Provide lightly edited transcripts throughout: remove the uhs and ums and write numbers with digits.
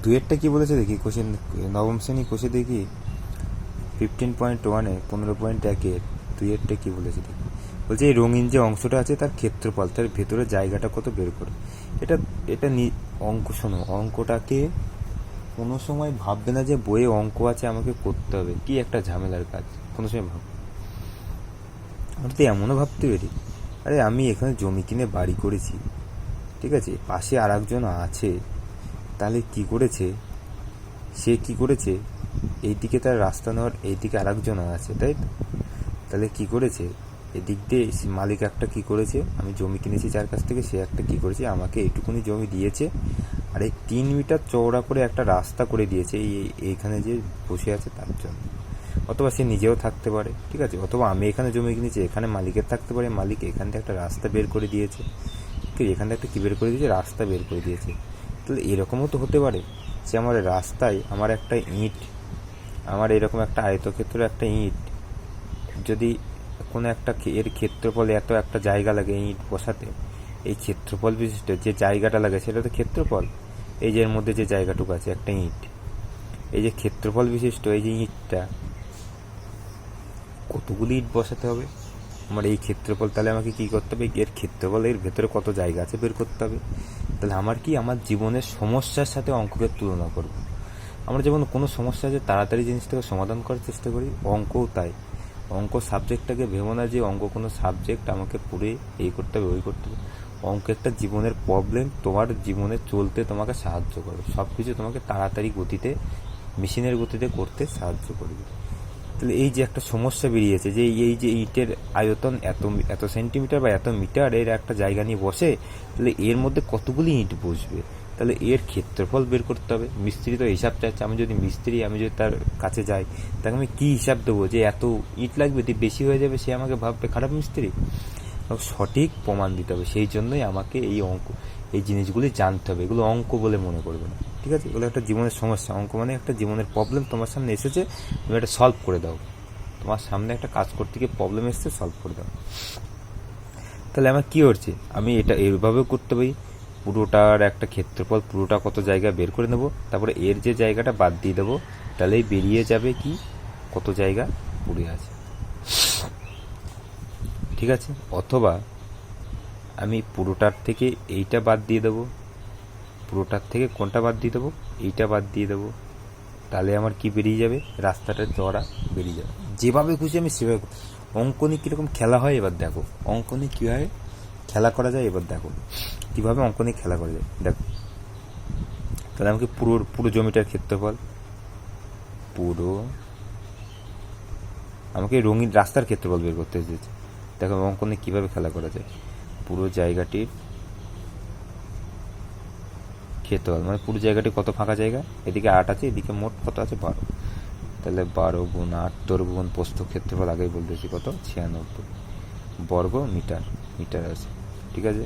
দুয়েরটা কি বলেছে দেখি, কোশ্চেন নবম শ্রেণী কোষে দেখি 15.1-এ 15.1-এর দুয়েরটা কি বলেছে দেখি। বলছে এই রঙিন যে অংশটা আছে তার ক্ষেত্রফল, তার ভেতরে জায়গাটা কত বের করে। এটা এটা অঙ্ক, শোনো, অঙ্কটাকে কোনো সময় ভাববে না যে বইয়ে অঙ্ক আছে আমাকে করতে হবে, কি একটা ঝামেলার কাজ, কোনো সময় ভাববে। আমরা তো এমনও ভাবতে পারি, আরে আমি এখানে জমি কিনে বাড়ি করেছি, ঠিক আছে, পাশে আর একজন আছে, তাহলে কি করেছে, সে কি করেছে, এইদিকে তার রাস্তা নেওয়ার এইদিকে আর একজন আছে, তাই তো? তাহলে কি করেছে, এদিক দিয়ে মালিক একটা কি করেছে, আমি জমি কিনেছি যার কাছ থেকে, সে একটা কি করেছে, আমাকে এইটুকুনি জমি দিয়েছে, আর এই 3 মিটার চওড়া করে একটা রাস্তা করে দিয়েছে এইখানে যে বসে আছে তার জন্য। অথবা সে নিজেও থাকতে পারে, ঠিক আছে, অথবা আমি এখানে জমি কিনেছি, এখানে মালিকের থাকতে পারে, মালিক এখান থেকে একটা রাস্তা বের করে দিয়েছে, ঠিক, এখান থেকে একটা কী বের করে দিয়েছে, রাস্তা বের করে দিয়েছে। তাহলে এরকমও তো হতে পারে যে আমার রাস্তায় আমার একটা ইট, আমার এরকম একটা আয়তক্ষেত্র একটা ইট, যদি কোনো একটা এর ক্ষেত্রফলে এত একটা জায়গা লাগে ইট বসাতে, এই ক্ষেত্রফল বিশিষ্ট যে জায়গাটা লাগে সেটা তো ক্ষেত্রফল, এই যে এর মধ্যে যে জায়গাটুকু আছে একটা ইট, এই যে ক্ষেত্রফল বিশিষ্ট এই যে ইটটা, কতগুলি ইট বসাতে হবে আমার এই ক্ষেত্রফল, তাহলে আমাকে কী করতে হবে, এর ক্ষেত্রফল, এর ভেতরে কত জায়গা আছে বের করতে হবে। তাহলে আমার কি, আমার জীবনের সমস্যার সাথে অঙ্ককে তুলনা করব। আমরা যেমন কোনো সমস্যা আছে তাড়াতাড়ি জিনিসটাকে সমাধান করার চেষ্টা করি, অঙ্কও তাই। অঙ্ক সাবজেক্টটাকে ভেবো না যে অঙ্ক কোনো সাবজেক্ট আমাকে পুরে এই করতে হবে ওই করতে হবে। অঙ্ক একটা জীবনের প্রবলেম, তোমার জীবনে চলতে তোমাকে সাহায্য করবে, সব কিছু তোমাকে তাড়াতাড়ি গতিতে, মেশিনের গতিতে করতে সাহায্য করবে। তাহলে এই যে একটা সমস্যা বেরিয়েছে যে এই যে ইটের আয়তন এত এত সেন্টিমিটার বা এত মিটার, এর একটা জায়গা নিয়ে বসে, তাহলে এর মধ্যে কতগুলি ইট বসবে, তাহলে এর ক্ষেত্রফল বের করতে হবে। মিস্ত্রি তো হিসাব চাইছে, আমি যদি তার কাছে যাই, তাকে আমি কী হিসাব দেবো যে এত ইট লাগবে, যদি বেশি হয়ে যাবে সে আমাকে ভাববে খারাপ মিস্ত্রি। সঠিক প্রমাণ দিতে হবে, সেই জন্যই আমাকে এই জিনিসগুলি জানতে হবে, এগুলো অঙ্ক বলে মনে করবে না, ঠিক আছে, এগুলো একটা জীবনের সমস্যা। অঙ্ক মানে একটা জীবনের প্রবলেম তোমার সামনে এসেছে, তুমি এটা সলভ করে দাও, তোমার সামনে একটা কাজ করতে গিয়ে প্রবলেম এসেছে, সলভ করে দাও। তাহলে আমার কী হচ্ছে, আমি এটা এইভাবেও করতে পারি, পুরোটার একটা ক্ষেত্রফল, পুরোটা কত জায়গা বের করে নেব, তারপরে এর যে জায়গাটা বাদ দিয়ে দেবো, তাহলেই বেরিয়ে যাবে কি কত জায়গা পড়ে আছে, ঠিক আছে। অথবা আমি পুরোটার থেকে এইটা বাদ দিয়ে দেবো, পুরোটার থেকে কোনটা বাদ দিয়ে দেবো, এইটা বাদ দিয়ে দেবো, তাহলে আমার কি বেরিয়ে যাবে, রাস্তাটা চড়া বেরিয়ে যাবে। যেভাবে খুশি আমি সেভাবে। অঙ্কনে কীরকম খেলা হয় এবার দেখো, অঙ্কনে কীভাবে খেলা করা যায় এবার দেখো, কীভাবে অঙ্কনে খেলা করা যায় দেখো। তাহলে আমাকে পুরো জমিটার ক্ষেত্রফল, আমাকে রঙিন রাস্তার ক্ষেত্রফল বের করতে হয়েছে। দেখো অঙ্কনে কীভাবে খেলা করা যায়, পুরো জায়গাটির ক্ষেত্রফল মানে পুরো জায়গাটি কত ফাঁকা জায়গা, এদিকে 8 আছে, এদিকে মোট কত আছে 12, তাহলে 12 গুণ 8 দৈর্ঘ্য গুণ প্রস্থ, ক্ষেত্রফল আগেই বলতেছি কত 96 বর্গ মিটার আছে, ঠিক আছে।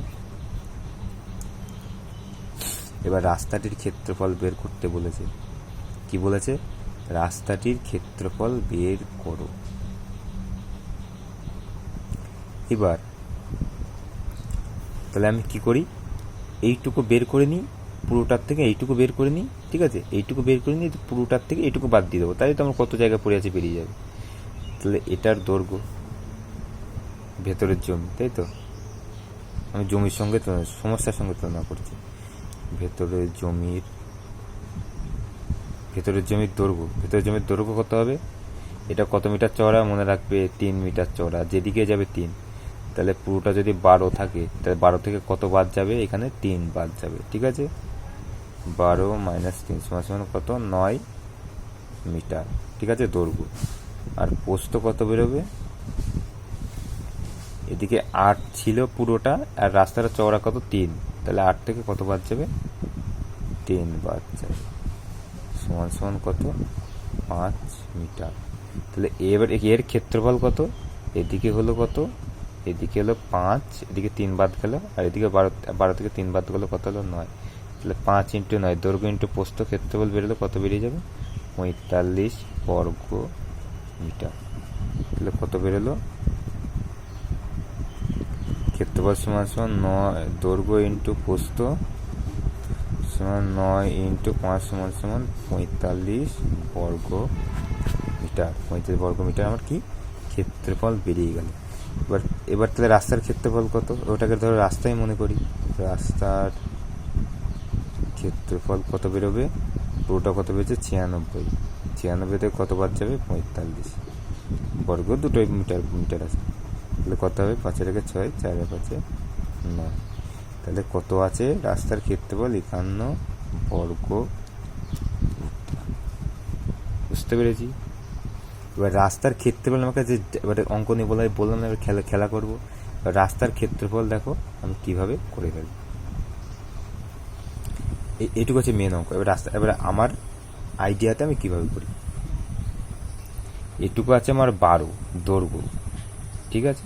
এবার রাস্তাটির ক্ষেত্রফল বের করতে বলেছে, কি বলেছে, রাস্তাটির ক্ষেত্রফল বের করো। এবার তাহলে আমি কি করি, এইটুকু বের করে নিই, পুরোটার থেকে এইটুকু বের করে নিই, ঠিক আছে, এইটুকু বের করে নিই, পুরোটার থেকে এইটুকু বাদ দিয়ে দেবো, তাই তো আমার কত জায়গা পড়ে আছে বেরিয়ে যাবে। তাহলে এটার দৈর্ঘ্য, ভেতরের জমি, তাই তো, আমি জমির সঙ্গে সমস্যার সঙ্গে তুলনা করছি, ভেতরের জমির দৈর্ঘ্য কত হবে, এটা কত মিটার চওড়া মনে রাখবে, 3 মিটার চওড়া, যেদিকে যাবে 3, তাহলে পুরোটা যদি 12 থাকে, তাহলে 12 থেকে কত বাদ যাবে, এখানে 3 বাদ যাবে, ঠিক আছে। 12 - 3 সমান কত, 9 মিটার, ঠিক আছে, দৈর্ঘ্য। আর প্রস্থ কত বেরোবে, এদিকে 8 ছিল পুরোটা, আর রাস্তাটা চওড়া কত 3, তাহলে 8 থেকে কত বাদ যাবে, 3 বাদ যাবে, সমান কত 5 মিটার। তাহলে এবার এর ক্ষেত্রফল কত, এদিকে হলো কত, এদিকে হলো 5, এদিকে 3 বাদ গেল, আর এদিকে 12 থেকে 3 বাদ গেলো কত হলো 9, তাহলে 5 × 9 দৈর্ঘ্য ইন্টু প্রস্থ, ক্ষেত্রফল বেরোলো কত বেরিয়ে যাবে, 45 বর্গ মিটার। তাহলে কত বেরোলো, ক্ষেত্রফল সমান 9 দৈর্ঘ্য ইন্টু প্রস্থ সমান 9 ইন্টু 5 সমান সমান 45 বর্গ মিটার। 45 বর্গ মিটার আমার কি ক্ষেত্রফল বেরিয়ে গেল। এবার তাহলে রাস্তার ক্ষেত্রফল কত, ওটাকে ধরো রাস্তায় মনে করি। রাস্তার ক্ষেত্রফল কত বেরোবে, পুরোটা কত বেরোচ্ছে 96, 96 থেকে কত বাদ যাবে 45 বর্গ, দুটোই মিটার আছে, তাহলে কত হবে 5 এর 6, 4 এর 5 9, তাহলে কত আছে রাস্তার ক্ষেত্রফল 51 বর্গ। বুঝতে পেরেছি। এবার রাস্তার ক্ষেত্রফল আমাকে যে এবারে অঙ্ক নিয়ে বললাম না, এবার খেলা করবো। এবার রাস্তার ক্ষেত্রফল দেখো আমি কিভাবে করে ফেলবো, এইটুকু হচ্ছে মেন অঙ্ক। এবার আমার আইডিয়াতে আমি কিভাবে করি, এটুকু আছে আমার 12 দৈর্ঘ্য, ঠিক আছে।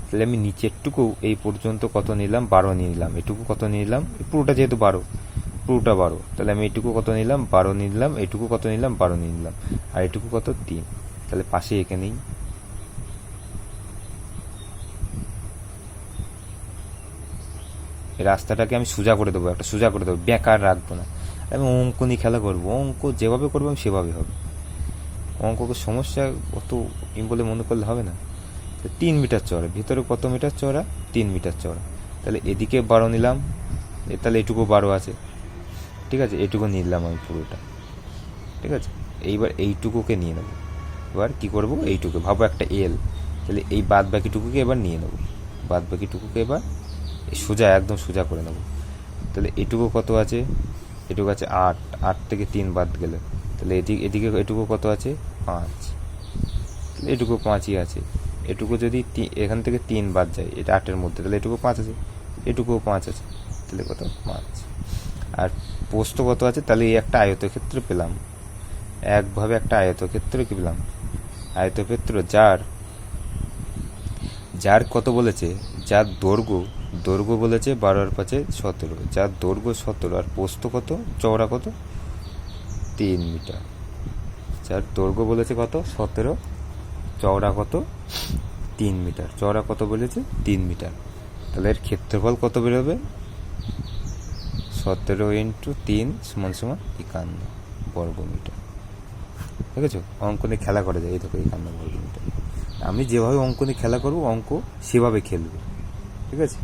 তাহলে আমি নিচেরটুকু এই পর্যন্ত কত নিলাম 12 নিয়ে নিলাম, এটুকু কত নিলাম, পুরোটা যেহেতু 12, পুরোটা 12, তাহলে আমি এটুকু কত নিলাম 12 নিয়ে নিলাম, এটুকু কত নিলাম 12 নিয়ে নিলাম, আর এটুকু কত 3, তাহলে পাশে এখানেই এই রাস্তাটাকে আমি সোজা করে দেবো, একটা সোজা করে দেবো, বেকার রাখবো না। আমি অঙ্ক নিয়ে খেলা করবো, অঙ্ক যেভাবে করবো আমি সেভাবে হবে। অঙ্ককে সমস্যা অত বলে মনে করলে হবে না। 3 মিটার চওড়া, ভিতরে কত মিটার চওড়া 3 মিটার চওড়া, তাহলে এদিকে 12 নিলাম, তাহলে এটুকু 12 আছে, ঠিক আছে, এটুকু নিলাম আমি পুরোটা, ঠিক আছে। এইবার এইটুকুকে নিয়ে নেবো, এবার কি করবো এইটুকু ভাবো একটা এল, তাহলে এই বাদ বাকিটুকুকে এবার নিয়ে নেবো, বাদ বাকিটুকুকে এবার সোজা একদম সোজা করে নেবো। তাহলে এটুকু কত আছে, এটুকু আছে 8, 8 থেকে 3 বাদ গেলে, তাহলে এদিকে এটুকু কত আছে 5, তাহলে এটুকু 5ই আছে। এটুকু যদি এখান থেকে 3 বাদ যায়, এটা 8-এর মধ্যে, তাহলে এটুকু 5 আছে, এটুকুও 5 আছে, তাহলে কত 5। আর প্রস্থ কত আছে, তাহলে এই একটা আয়তক্ষেত্র পেলাম, একভাবে একটা আয়তক্ষেত্র কি পেলাম, আয়তক্ষেত্র যার কত বলেছে, যার দৈর্ঘ্য বলেছে 12 আর 5 17, যার দৈর্ঘ্য 17 আর প্রস্থ কত, চওড়া কত 3 মিটার, যার দৈর্ঘ্য বলেছে কত 17, চওড়া কত 3 মিটার, চওড়া কত বলেছে 3 মিটার, তাহলে এর ক্ষেত্রফল কত বেরোবে 17 ইন্টু 3 সমান সমান 51 বর্গ মিটার। ঠিক আছে, অঙ্ক নিয়ে খেলা করা যায়, এই দেখো 51 বর্গ মিটার। আমি যেভাবে অঙ্ক নিয়ে খেলা করবো, অঙ্ক সেভাবে খেলবো, ঠিক আছে।